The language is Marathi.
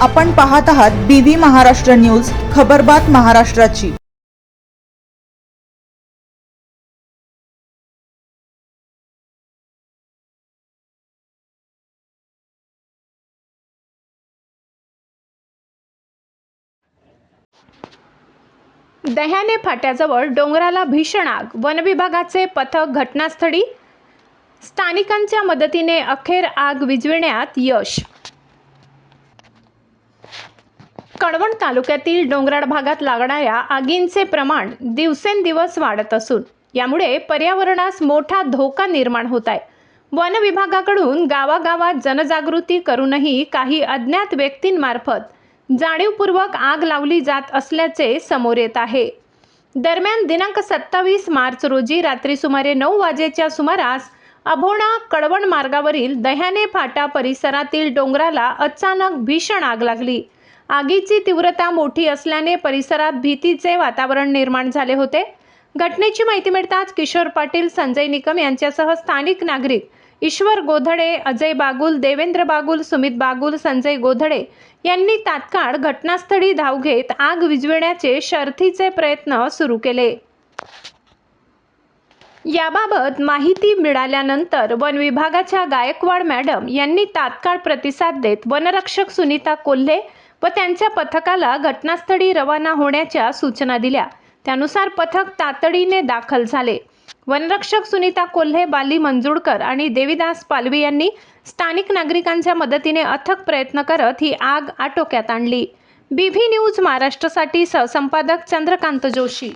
आपण पाहत आहात बीव्ही महाराष्ट्र न्यूज, खबरबात महाराष्ट्राची। दह्याने फाट्याजवळ डोंगराला भीषण आग, वनविभागाचे पथक घटनास्थळी, स्थानिकांच्या मदतीने अखेर आग विझविण्यात यश। कळवण तालुक्यातील डोंगराळ भागात लागणाऱ्या आगींचे प्रमाण दिवसेंदिवस वाढत असून यामुळे पर्यावरणास मोठा धोका निर्माण होत आहे। वन विभागाकडून गावागावात जनजागृती करूनही काही अज्ञात व्यक्तींमार्फत जाणीवपूर्वक आग लावली जात असल्याचे समोर येत आहे। दरम्यान दिनांक 27 मार्च रोजी रात्री सुमारे 9 वाजेच्या सुमारास अभोणा कळवण मार्गावरील दह्याने फाटा परिसरातील डोंगराला अचानक भीषण आग लागली। आगीची तीव्रता मोठी असल्याने परिसरात भीतीचे वातावरण निर्माण झाले होते। घटनेची माहिती मिळताच किशोर पाटील, संजय निकम यांच्यासह स्थानिक नागरिक ईश्वर गोधडे, अजय बागुल, देवेंद्र बागुल, सुमित बागुल, संजय गोधडे यांनी तात्काळ घटनास्थळी धाव घेत आग विझविण्याचे शर्थीचे प्रयत्न सुरू केले। याबाबत माहिती मिळाल्यानंतर वन विभागाच्या गायकवाड मॅडम यांनी तात्काळ प्रतिसाद देत वनरक्षक सुनीता कोल्हे व त्यांच्या पथकाला घटनास्थळी रवाना होण्याच्या सूचना दिल्या। त्यानुसार पथक तातडीने दाखल झाले। वनरक्षक सुनीता कोल्हे, बाली मंजुळकर आणि देवीदास पालवी यांनी स्थानिक नागरिकांच्या मदतीने अथक प्रयत्न करत ही आग आटोक्यात आणली। बीव्ही न्यूज महाराष्ट्रासाठी सहसंपादक चंद्रकांत जोशी।